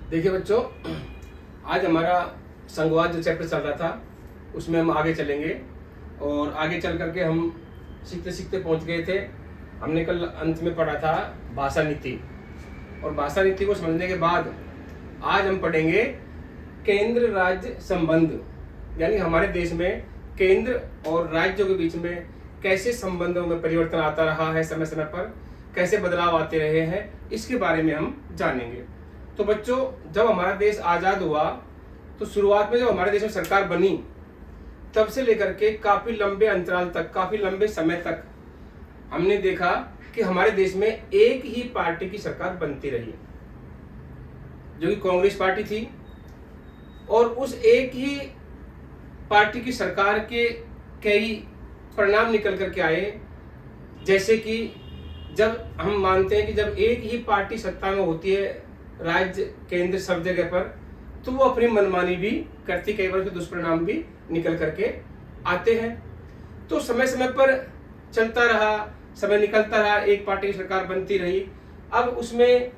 देखिए बच्चों, आज हमारा संघवाद जो चैप्टर चल रहा था उसमें हम आगे चलेंगे और आगे चल करके हम सीखते सीखते पहुंच गए थे। हमने कल अंत में पढ़ा था भाषा नीति, और भाषा नीति को समझने के बाद आज हम पढ़ेंगे केंद्र राज्य संबंध, यानी हमारे देश में केंद्र और राज्यों के बीच में कैसे संबंधों में परिवर्तन आता रहा है, समय समय पर कैसे बदलाव आते रहे हैं, इसके बारे में हम जानेंगे। तो बच्चों, जब हमारा देश आज़ाद हुआ तो शुरुआत में जब हमारे देश में सरकार बनी तब से लेकर के काफ़ी लंबे अंतराल तक, काफ़ी लंबे समय तक हमने देखा कि हमारे देश में एक ही पार्टी की सरकार बनती रही, जो कि कांग्रेस पार्टी थी। और उस एक ही पार्टी की सरकार के कई परिणाम निकल करके आए, जैसे कि जब हम मानते हैं कि जब एक ही पार्टी सत्ता में होती है, राज्य केंद्र सब जगह पर, तो वो अपनी मनमानी भी करती, कई बार के दुष्परिणाम भी निकल करके आते हैं। तो समय समय पर चलता रहा, समय निकलता रहा, एक पार्टी की सरकार बनती रही। अब उसमें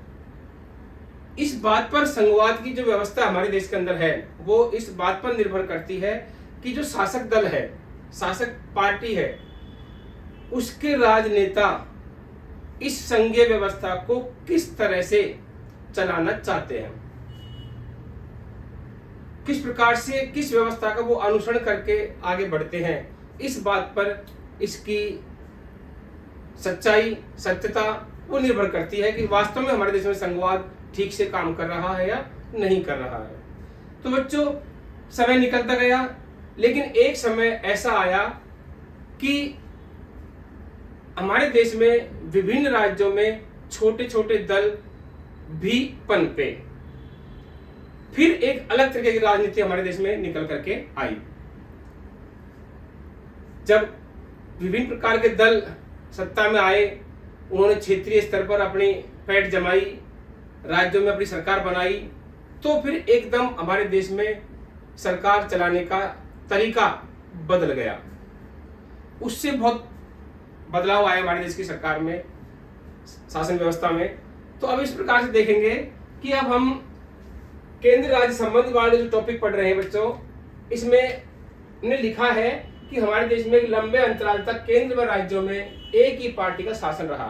इस बात पर संघवाद की जो व्यवस्था हमारे देश के अंदर है वो इस बात पर निर्भर करती है कि जो शासक दल है, शासक पार्टी है, उसके राजनेता इस संघीय व्यवस्था को किस तरह से चलाना चाहते हैं, किस प्रकार से, किस व्यवस्था का वो अनुसरण करके आगे बढ़ते हैं। इस बात पर इसकी सच्चाई, सत्यता वो निर्भर करती है कि वास्तव में हमारे देश में संघवाद ठीक से काम कर रहा है या नहीं कर रहा है। तो बच्चों, समय निकलता गया, लेकिन एक समय ऐसा आया कि हमारे देश में विभिन्न राज्यों में छोटे छोटे दल भी पनपे। फिर एक अलग तरीके की राजनीति हमारे देश में निकल करके आई, जब विभिन्न प्रकार के दल सत्ता में आए, उन्होंने क्षेत्रीय स्तर पर अपनी पैठ जमाई, राज्यों में अपनी सरकार बनाई, तो फिर एकदम हमारे देश में सरकार चलाने का तरीका बदल गया। उससे बहुत बदलाव आया हमारे देश की सरकार में, शासन व्यवस्था में। तो अब इस प्रकार से देखेंगे कि अब हम केंद्र राज्य संबंध वाले जो टॉपिक पढ़ रहे हैं बच्चों, इसमें ने लिखा है कि हमारे देश में लंबे अंतराल तक केंद्र व राज्यों में एक ही पार्टी का शासन रहा,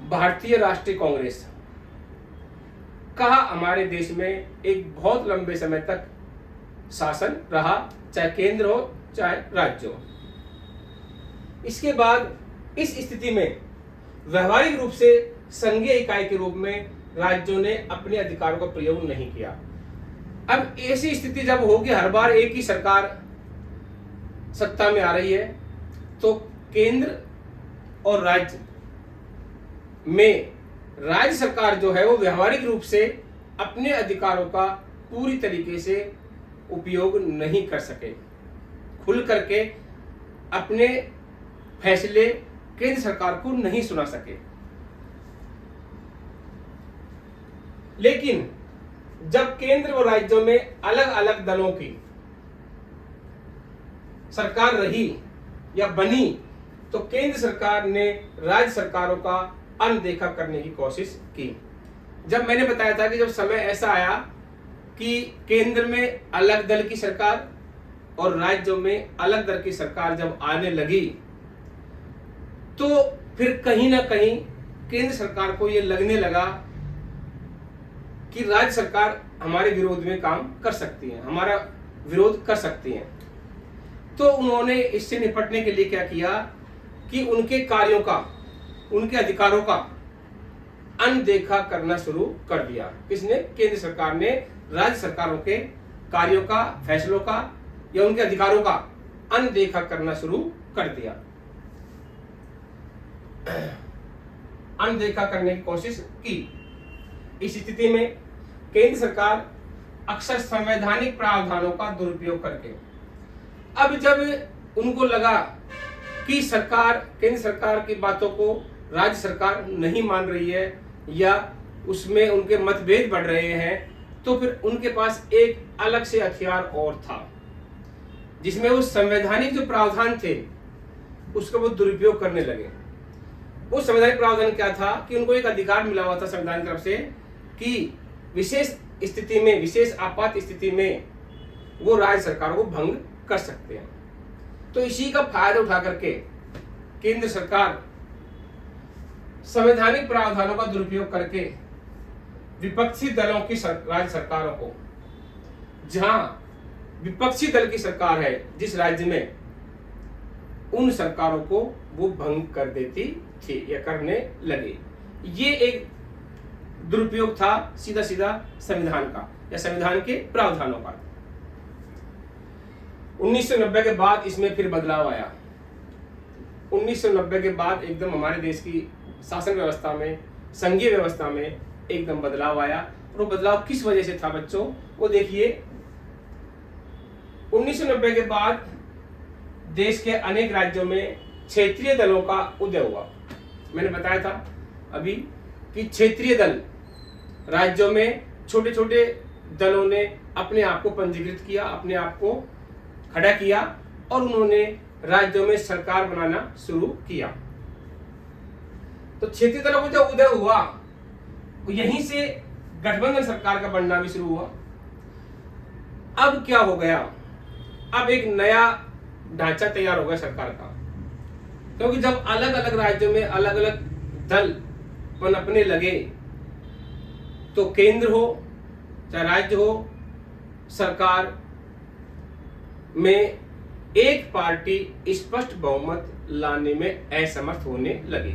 भारतीय राष्ट्रीय कांग्रेस का हमारे देश में एक बहुत लंबे समय तक शासन रहा, चाहे केंद्र हो चाहे राज्य हो। इसके बाद इस स्थिति में व्यवहारिक रूप से संघीय इकाई के रूप में राज्यों ने अपने अधिकारों का प्रयोग नहीं किया। अब ऐसी स्थिति जब होगी, हर बार एक ही सरकार सत्ता में आ रही है, तो केंद्र और राज्य में राज्य सरकार जो है वो व्यवहारिक रूप से अपने अधिकारों का पूरी तरीके से उपयोग नहीं कर सके, खुल करके अपने फैसले केंद्र सरकार को नहीं सुना सके। लेकिन जब केंद्र और राज्यों में अलग अलग दलों की सरकार रही या बनी, तो केंद्र सरकार ने राज्य सरकारों का अनदेखा करने की कोशिश की। जब मैंने बताया था कि जब समय ऐसा आया कि केंद्र में अलग दल की सरकार और राज्यों में अलग दल की सरकार जब आने लगी, तो फिर कहीं ना कहीं केंद्र सरकार को यह लगने लगा कि राज्य सरकार हमारे विरोध में काम कर सकती है, हमारा विरोध कर सकती है। तो उन्होंने इससे निपटने के लिए क्या किया कि उनके कार्यों का, उनके अधिकारों का अनदेखा करना शुरू कर दिया। किसने? केंद्र सरकार ने राज्य सरकारों के कार्यों का, फैसलों का या उनके अधिकारों का अनदेखा करना शुरू कर दिया, अनदेखा करने की कोशिश की। इस स्थिति में केंद्र सरकार अक्सर संवैधानिक प्रावधानों का दुरुपयोग करके, अब जब उनको लगा कि सरकार, केंद्र सरकार की बातों को राज्य सरकार नहीं मान रही है या उसमें उनके मतभेद बढ़ रहे हैं, तो फिर उनके पास एक अलग से हथियार और था, जिसमें वो संवैधानिक जो प्रावधान थे उसका वो दुरुपयोग करने लगे। वो संवैधानिक प्रावधान क्या था कि उनको एक अधिकार मिला हुआ था संविधान की तरफ से कि विशेष स्थिति में, विशेष आपात स्थिति में वो राज्य सरकार को भंग कर सकते हैं। तो इसी का फायदा उठा करके केंद्र सरकार संवैधानिक प्रावधानों का दुरुपयोग करके विपक्षी दलों की राज्य सरकारों को, जहां विपक्षी दल की सरकार है जिस राज्य में, उन सरकारों को वो भंग कर देती थी या करने लगे। ये एक दुरुपयोग था सीधा सीधा संविधान का या संविधान के प्रावधानों का। 1990 के बाद इसमें फिर बदलाव आया। 1990 के बाद एकदम हमारे देश की शासन व्यवस्था में, संघीय व्यवस्था में एकदम बदलाव आया। और वो बदलाव किस वजह से था बच्चों, वो देखिए। 1990 के बाद देश के अनेक राज्यों में क्षेत्रीय दलों का उदय हुआ। मैंने बताया था अभी कि क्षेत्रीय दल, राज्यों में छोटे छोटे दलों ने अपने आप को पंजीकृत किया, अपने आप को खड़ा किया और उन्होंने राज्यों में सरकार बनाना शुरू किया। तो क्षेत्रीय दलों का जब उदय हुआ, यहीं से गठबंधन सरकार का बनना भी शुरू हुआ। अब क्या हो गया, अब एक नया ढांचा तैयार हो गया सरकार का, क्योंकि जब अलग अलग राज्यों में अलग अलग दल पनपने लगे तो केंद्र हो चाहे राज्य हो, सरकार में एक पार्टी स्पष्ट बहुमत लाने में असमर्थ होने लगी।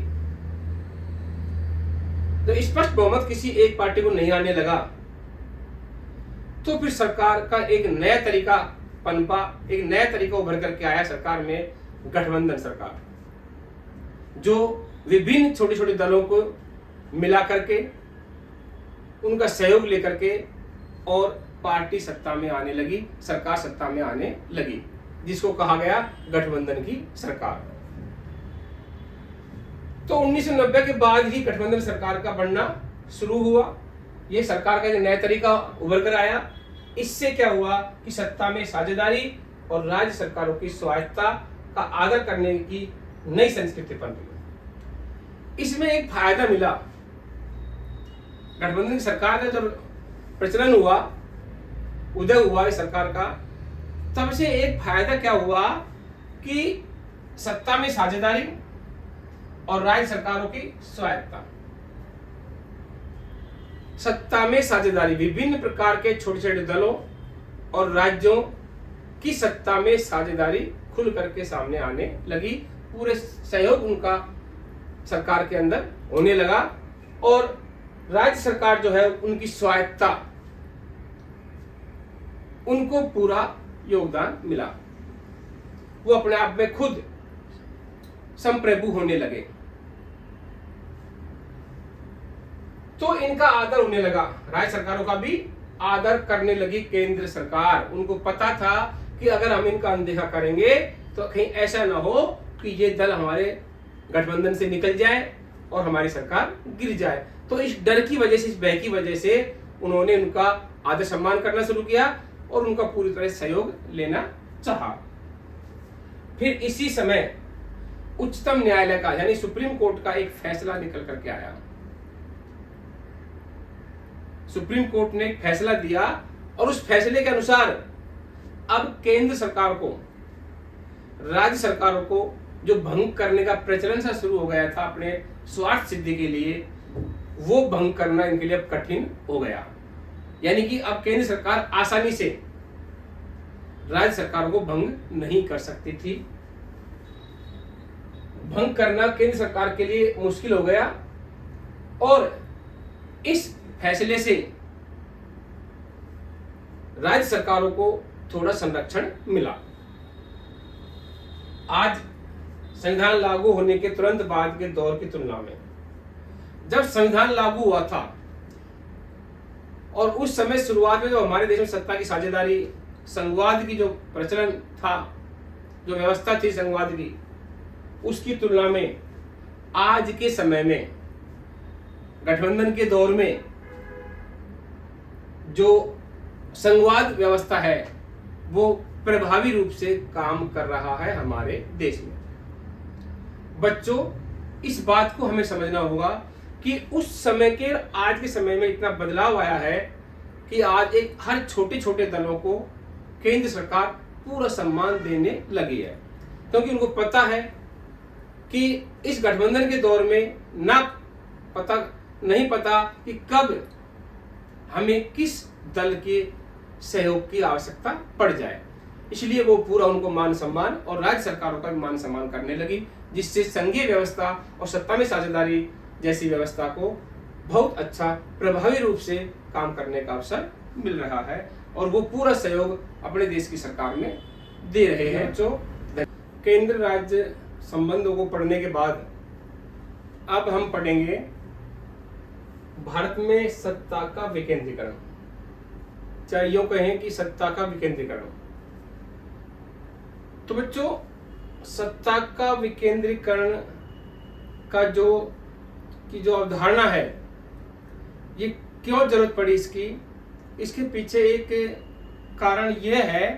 तो स्पष्ट बहुमत किसी एक पार्टी को नहीं आने लगा तो फिर सरकार का एक नया तरीका पनपा, एक नया तरीका उभर करके आया सरकार में, गठबंधन सरकार, जो विभिन्न छोटे छोटे दलों को मिला करके, उनका सहयोग लेकर के और पार्टी सत्ता में आने लगी, सरकार सत्ता में आने लगी, जिसको कहा गया गठबंधन की सरकार। तो 1990 के बाद ही गठबंधन सरकार का बनना शुरू हुआ। ये सरकार का जो नया तरीका उभर कर आया, इससे क्या हुआ कि सत्ता में साझेदारी और राज्य सरकारों की स्वायत्तता का आदर करने की नई संस्कृति बन गई। इसमें एक फायदा मिला, गठबंधन की सरकार का जब प्रचलन हुआ, उदय हुआ इस सरकार का, तब से एक फायदा क्या हुआ कि सत्ता में साझेदारी और राज्य सरकारों की स्वायत्तता। सत्ता में साझेदारी, विभिन्न प्रकार के छोटे छोटे दलों और राज्यों की सत्ता में साझेदारी खुल करके सामने आने लगी। पूरे सहयोग उनका सरकार के अंदर होने लगा और राज्य सरकार जो है उनकी स्वायत्तता, उनको पूरा योगदान मिला। वो अपने आप में खुद संप्रभु होने लगे। तो इनका आदर होने लगा, राज्य सरकारों का भी आदर करने लगी केंद्र सरकार। उनको पता था कि अगर हम इनका अनदेखा करेंगे तो कहीं ऐसा ना हो कि ये दल हमारे गठबंधन से निकल जाए और हमारी सरकार गिर जाए। तो इस डर की वजह से, इस भय की वजह से उन्होंने उनका आदर सम्मान करना शुरू किया और उनका पूरी तरह से सहयोग लेना चाहा। फिर इसी समय उच्चतम न्यायालय का यानी सुप्रीम कोर्ट का एक फैसला निकल करके आया। सुप्रीम कोर्ट ने एक फैसला दिया और उस फैसले के अनुसार अब केंद्र सरकार को, राज्य सरकारों को जो भंग करने का प्रचलन सा शुरू हो गया था अपने स्वार्थ सिद्धि के लिए, वो भंग करना इनके लिए अब कठिन हो गया। यानी कि अब केंद्र सरकार आसानी से राज्य सरकार को भंग नहीं कर सकती थी। भंग करना केंद्र सरकार के लिए मुश्किल हो गया और इस फैसले से राज्य सरकारों को थोड़ा संरक्षण मिला। आज संविधान लागू होने के तुरंत बाद के दौर की तुलना में, जब संविधान लागू हुआ था और उस समय शुरुआत में जो हमारे देश में सत्ता की साझेदारी, संघवाद की जो प्रचलन था, जो व्यवस्था थी संघवाद की, उसकी तुलना में आज के समय में, गठबंधन के दौर में जो संघवाद व्यवस्था है वो प्रभावी रूप से काम कर रहा है हमारे देश में। बच्चों, इस बात को हमें समझना होगा कि उस समय के आज के समय में इतना बदलाव आया है कि आज एक हर छोटे छोटे दलों को केंद्र सरकार पूरा सम्मान देने लगी है, क्योंकि उनको पता है कि इस गठबंधन के दौर में नहीं पता कि कब हमें किस दल के सहयोग की आवश्यकता पड़ जाए। इसलिए वो पूरा उनको मान सम्मान और राज्य सरकारों का भी मान सम्मान करने लगी, जिससे संघीय व्यवस्था और सत्ता में साझेदारी जैसी व्यवस्था को बहुत अच्छा प्रभावी रूप से काम करने का अवसर मिल रहा है और वो पूरा सहयोग अपने देश की सरकार में दे रहे हैं। जो केंद्र राज्य संबंधों को पढ़ने के बाद अब हम पढ़ेंगे भारत में सत्ता का विकेंद्रीकरण, चाहे यूं कहें कि सत्ता का विकेंद्रीकरण। तो बच्चों, सत्ता का विकेंद्रीकरण का जो अवधारणा है, ये क्यों जरूरत पड़ी इसके पीछे एक कारण यह है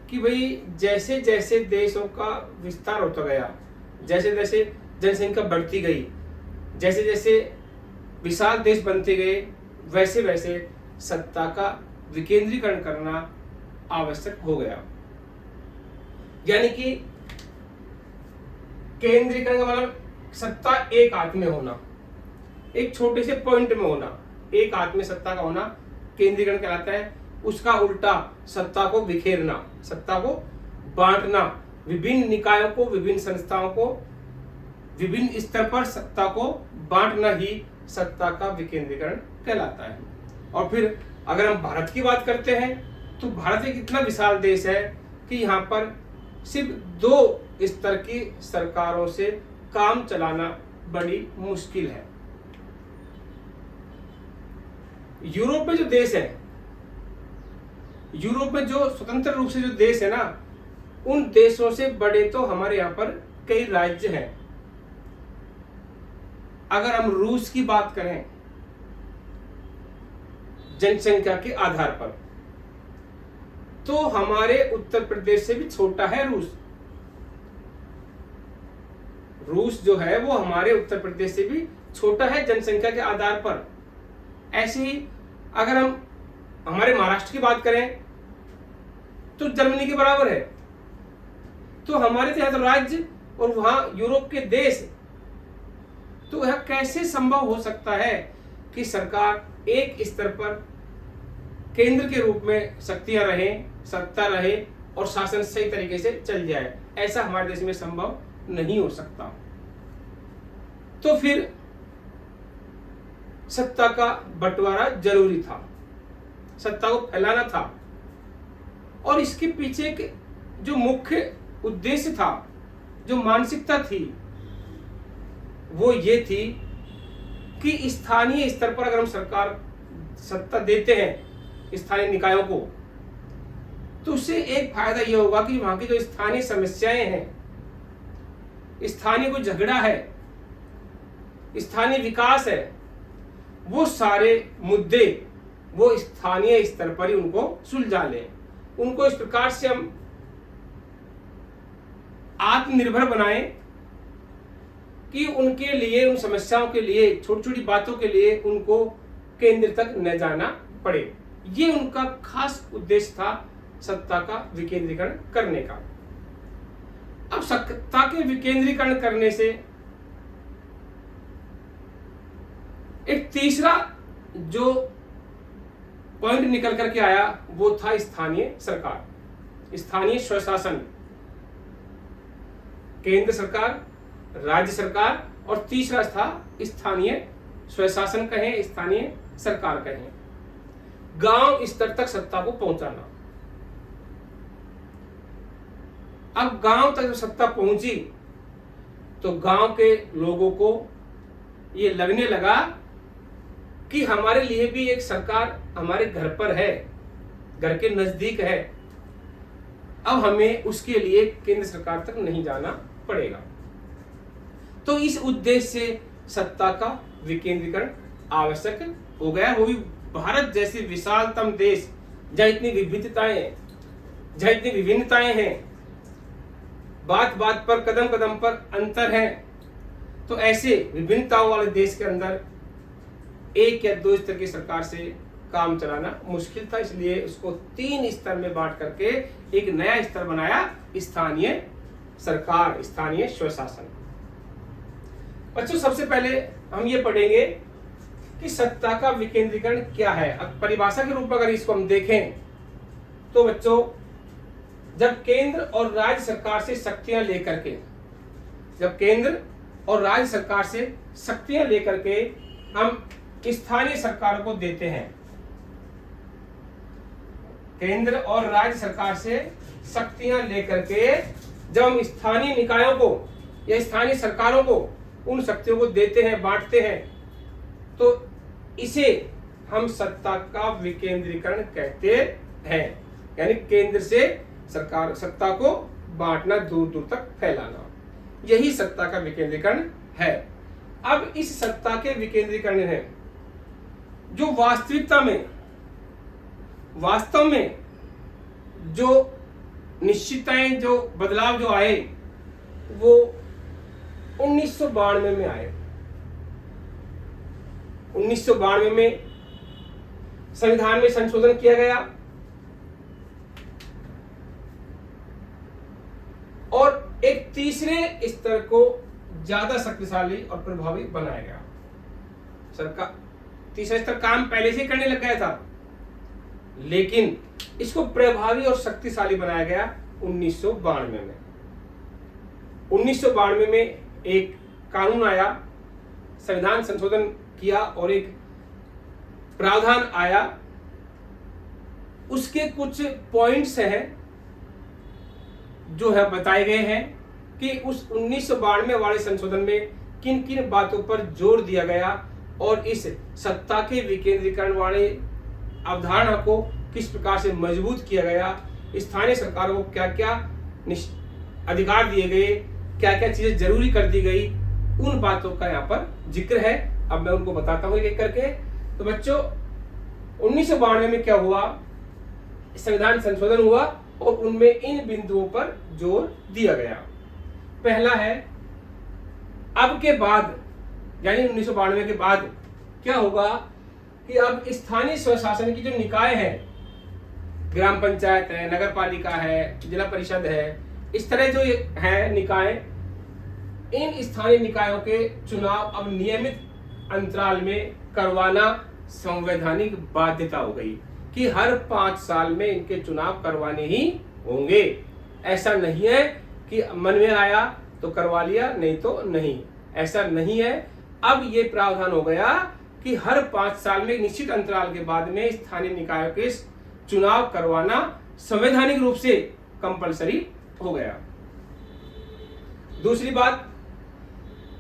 कि भाई जैसे जैसे देशों का विस्तार होता गया, जैसे जैसे जनसंख्या बढ़ती गई, जैसे जैसे विशाल देश बनते गए, वैसे वैसे सत्ता का विकेंद्रीकरण करना आवश्यक हो गया। यानी कि केंद्रीकरण का मतलब सत्ता एक हाथ में होना, एक छोटे से पॉइंट में होना, एक हाथ में सत्ता का होना केंद्रीकरण कहलाता है। उसका उल्टा सत्ता को बिखेरना, सत्ता को बांटना, विभिन्न निकायों को, विभिन्न संस्थाओं को, विभिन्न स्तर पर सत्ता को बांटना ही सत्ता का विकेंद्रीकरण कहलाता है। और फिर अगर हम भारत की बात करते हैं तो भारत एक इतना विशाल देश है कि यहाँ पर सिर्फ 2 स्तर की सरकारों से काम चलाना बड़ी मुश्किल है। यूरोप में जो देश है, यूरोप में जो स्वतंत्र रूप से जो देश है ना, उन देशों से बड़े तो हमारे यहाँ पर कई राज्य हैं। अगर हम रूस की बात करें जनसंख्या के आधार पर, तो हमारे उत्तर प्रदेश से भी छोटा है रूस। रूस जो है वो हमारे उत्तर प्रदेश से भी छोटा है जनसंख्या के आधार पर। ऐसे ही अगर हम हमारे महाराष्ट्र की बात करें तो जर्मनी के बराबर है। तो हमारे यहाँ तो राज्य और वहां यूरोप के देश, तो यह कैसे संभव हो सकता है कि सरकार एक स्तर पर केंद्र के रूप में शक्तियां रहें, सत्ता रहे और शासन सही तरीके से चल जाए? ऐसा हमारे देश में संभव नहीं हो सकता। तो फिर सत्ता का बंटवारा जरूरी था, सत्ता को फैलाना था। और इसके पीछे जो मुख्य उद्देश्य था, जो मानसिकता थी, वो ये थी कि स्थानीय स्तर पर अगर हम सरकार सत्ता देते हैं स्थानीय निकायों को, तो उससे एक फायदा यह होगा कि वहां की जो स्थानीय समस्याएं हैं, स्थानीय कोई झगड़ा है, स्थानीय विकास है, वो सारे मुद्दे वो स्थानीय स्तर पर ही उनको सुलझा लें। उनको इस प्रकार से हम आत्मनिर्भर बनाएं कि उनके लिए, उन समस्याओं के लिए, छोटी छोटी बातों के लिए उनको केंद्र तक न जाना पड़े। ये उनका खास उद्देश्य था सत्ता का विकेंद्रीकरण करने का। अब सत्ता के विकेंद्रीकरण करने से एक तीसरा जो पॉइंट निकल करके आया वो था स्थानीय सरकार, स्थानीय स्वशासन। केंद्र सरकार, राज्य सरकार और तीसरा था स्थानीय स्वशासन कहें, स्थानीय सरकार कहें। गांव स्तर तक सत्ता को पहुंचाना। अब गांव तक जब सत्ता पहुंची तो गांव के लोगों को ये लगने लगा कि हमारे लिए भी एक सरकार हमारे घर पर है, घर के नजदीक है। अब हमें उसके लिए केंद्र सरकार तक नहीं जाना पड़ेगा। तो इस उद्देश्य से सत्ता का विकेंद्रीकरण आवश्यक हो गया। वो भी भारत जैसे विशालतम देश, जहां इतनी विविधताएं, जहां इतनी विभिन्नताएं हैं, बात बात पर, कदम कदम पर अंतर है। तो ऐसे विभिन्नताओं वाले देश के अंदर एक या दो स्तर की सरकार से काम चलाना मुश्किल था, इसलिए उसको 3 स्तर में बांट करके एक नया स्तर बनाया, स्थानीय सरकार, स्थानीय स्वशासन। बच्चों सबसे पहले हम ये पढ़ेंगे कि सत्ता का विकेंद्रीकरण क्या है। अब परिभाषा के रूप में अगर इसको हम देखें तो बच्चों, जब केंद्र और राज्य सरकार से शक्तियां लेकर के, जब केंद्र और राज्य सरकार से शक्तियां लेकर के हम स्थानीय सरकार को देते हैं, केंद्र और राज्य सरकार से शक्तियां लेकर के जब हम स्थानीय निकायों को या स्थानीय सरकारों को उन शक्तियों को देते हैं, बांटते हैं, तो इसे हम सत्ता का विकेंद्रीकरण कहते हैं। यानी केंद्र से सरकार सत्ता को बांटना, दूर दूर तक फैलाना, यही सत्ता का विकेंद्रीकरण है। अब इस सत्ता के विकेंद्रीकरण है जो वास्तविकता में, वास्तव में जो निश्चितताएं, जो बदलाव जो आए वो 1992 में आए। 1992 में संविधान में संशोधन किया गया और एक तीसरे स्तर को ज्यादा शक्तिशाली और प्रभावी बनाया गया। सरकार तीसरा स्तर काम पहले से करने लग गया था, लेकिन इसको प्रभावी और शक्तिशाली बनाया गया 1992 में। 1992 में एक कानून आया, संविधान संशोधन किया और एक प्रावधान आया। उसके कुछ पॉइंट्स हैं जो है बताए गए हैं कि उस 1992 वाले संशोधन में किन किन बातों पर जोर दिया गया और इस सत्ता के विकेंद्रीकरण वाले अवधारणा को किस प्रकार से मजबूत किया गया, स्थानीय सरकारों को क्या क्या अधिकार दिए गए, क्या क्या चीजें जरूरी कर दी गई, उन बातों का यहाँ पर जिक्र है। अब मैं उनको बताता हूँ एक करके। तो बच्चों 1992 में क्या हुआ, संविधान संशोधन हुआ और उनमें इन बिंदुओं पर जोर दिया गया। पहला है, अब के बाद यानी 1992 के बाद क्या होगा कि अब स्थानीय स्वशासन की जो निकाय है, ग्राम पंचायत है, नगर पालिका है, जिला परिषद है, इस तरह जो है निकाय, इन स्थानीय निकायों के चुनाव अब नियमित अंतराल में करवाना संवैधानिक बाध्यता हो गई कि हर 5 साल में इनके चुनाव करवाने ही होंगे। ऐसा नहीं है कि मन में आया तो करवा लिया, नहीं तो नहीं, ऐसा नहीं है। अब ये प्रावधान हो गया कि हर 5 साल में निश्चित अंतराल के बाद में स्थानीय निकायों के चुनाव करवाना संवैधानिक रूप से कंपलसरी हो गया। दूसरी बात,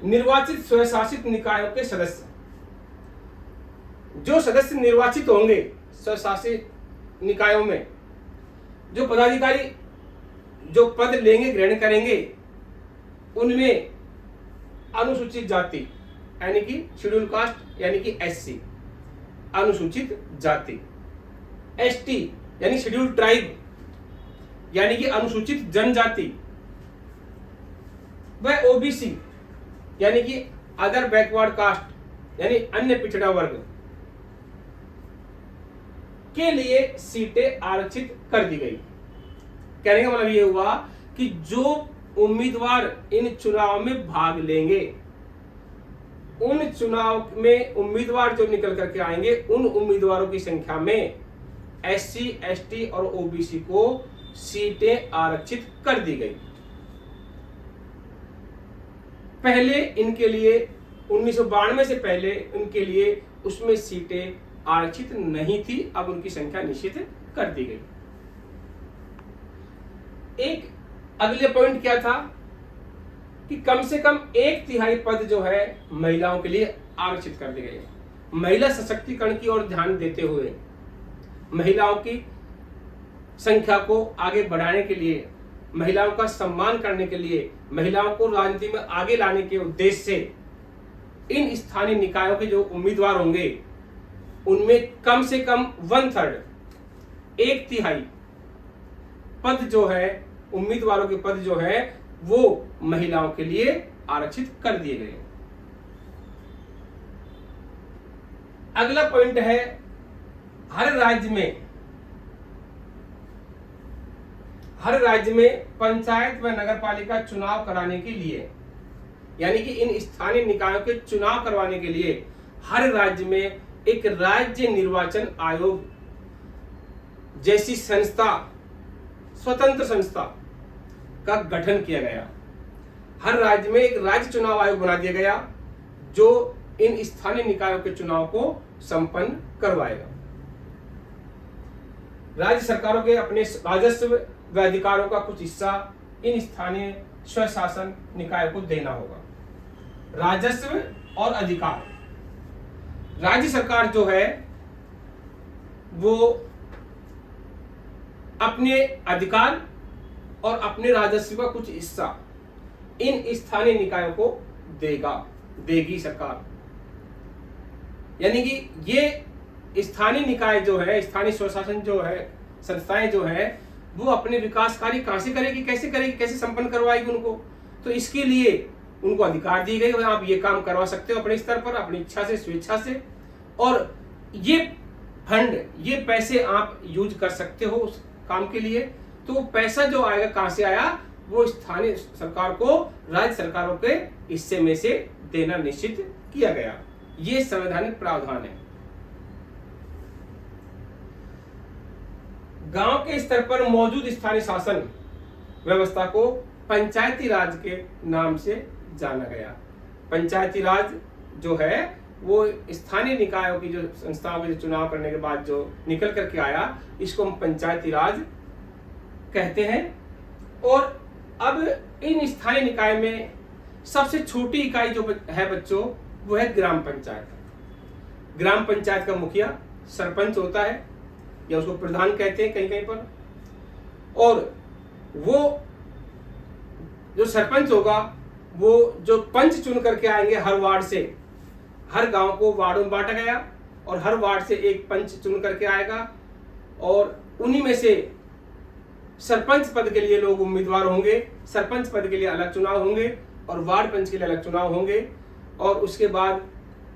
निर्वाचित स्वशासित निकायों के सदस्य, जो सदस्य निर्वाचित होंगे स्वशासित निकायों में, जो पदाधिकारी जो पद लेंगे, ग्रहण करेंगे, उनमें अनुसूचित जाति यानी कि शेड्यूल कास्ट यानी कि एससी, अनुसूचित जाति, एसटी यानी शेड्यूल ट्राइब यानी कि अनुसूचित जनजाति, वह ओबीसी यानी कि अदर बैकवर्ड कास्ट यानी अन्य पिछड़ा वर्ग के लिए सीटें आरक्षित कर दी गई। कहने का मतलब ये हुआ कि जो उम्मीदवार इन चुनाव में भाग लेंगे, उन चुनाव में उम्मीदवार जो निकल करके आएंगे, उन उम्मीदवारों की संख्या में एससी, एसटी और ओबीसी को सीटें आरक्षित कर दी गई। पहले इनके लिए 1992 से पहले इनके लिए उसमें सीटें आरक्षित नहीं थी, अब उनकी संख्या निश्चित कर दी गई। एक अगले पॉइंट क्या था कि कम से कम 1/3 पद जो है महिलाओं के लिए आरक्षित कर दिए गए। महिला सशक्तिकरण की ओर ध्यान देते हुए, महिलाओं की संख्या को आगे बढ़ाने के लिए, महिलाओं का सम्मान करने के लिए, महिलाओं को राजनीति में आगे लाने के उद्देश्य से इन स्थानीय निकायों के जो उम्मीदवार होंगे उनमें कम से कम 1/3 1/3 पद जो है, उम्मीदवारों के पद जो है वो महिलाओं के लिए आरक्षित कर दिए गए। अगला पॉइंट है, हर राज्य में पंचायत व नगर पालिका चुनाव कराने के लिए, यानी कि इन स्थानीय निकायों के चुनाव करवाने के लिए हर राज्य में एक राज्य निर्वाचन आयोग जैसी संस्था, स्वतंत्र संस्था का गठन किया गया। हर राज्य में एक राज्य चुनाव आयोग बना दिया गया जो इन स्थानीय निकायों के चुनाव को संपन्न करवाएगा। राज्य सरकारों के अपने राजस्व व अधिकारों का कुछ हिस्सा इन स्थानीय स्वशासन निकाय को देना होगा। राजस्व और अधिकार, राज्य सरकार जो है वो अपने अधिकार और अपने राजस्व का कुछ हिस्सा इन स्थानीय निकायों को देगी सरकार। यानी कि ये स्थानीय निकाय जो है, स्थानीय स्वशासन जो है, संस्थाएं जो है, वो अपने विकास कार्य कहां से करेगी, कैसे संपन्न करवाएगी उनको। तो इसके लिए उनको अधिकार दिए गए, आप ये काम करवा सकते हो अपने स्तर पर, अपनी इच्छा से, स्वेच्छा से, और ये फंड, ये पैसे आप यूज कर सकते हो उस काम के लिए। तो पैसा जो आएगा कहां से आया, वो स्थानीय सरकार को राज्य सरकारों के हिस्से में से देना निश्चित किया गया। ये संवैधानिक प्रावधान है। गांव के स्तर पर मौजूद स्थानीय शासन व्यवस्था को पंचायती राज के नाम से जाना गया। पंचायती राज जो है वो स्थानीय निकायों की जो संस्थाओं के चुनाव करने के बाद जो निकल करके आया, इसको हम पंचायती राज कहते हैं। और अब इन स्थानीय निकाय में सबसे छोटी इकाई जो है बच्चों, वो है ग्राम पंचायत। ग्राम पंचायत का मुखिया सरपंच होता है, या उसको प्रधान कहते हैं कहीं कहीं पर। और वो जो सरपंच होगा, वो जो पंच चुन करके आएंगे हर वार्ड से, हर गांव को वार्डों में बांटा गया और हर वार्ड से एक पंच चुन करके आएगा, और उन्हीं में से सरपंच पद के लिए लोग उम्मीदवार होंगे। सरपंच पद के लिए अलग चुनाव होंगे और वार्ड पंच के लिए अलग चुनाव होंगे, और उसके बाद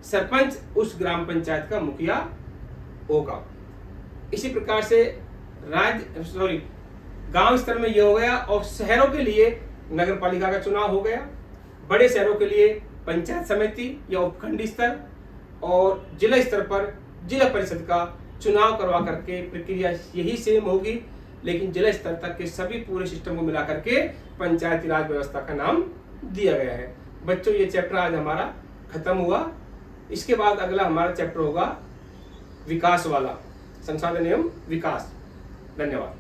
सरपंच उस ग्राम पंचायत का मुखिया होगा। इसी प्रकार से गांव स्तर में ये हो गया, और शहरों के लिए नगर पालिका का चुनाव हो गया। बड़े शहरों के लिए पंचायत समिति या उपखंड स्तर, और जिला स्तर पर जिला परिषद का चुनाव करवा करके प्रक्रिया यही सेम होगी, लेकिन जिला स्तर तक के सभी पूरे सिस्टम को मिला करके पंचायती राज व्यवस्था का नाम दिया गया है। बच्चों, ये चैप्टर आज हमारा खत्म हुआ। इसके बाद अगला हमारा चैप्टर होगा विकास वाला, संसाधन एवं विकास। धन्यवाद।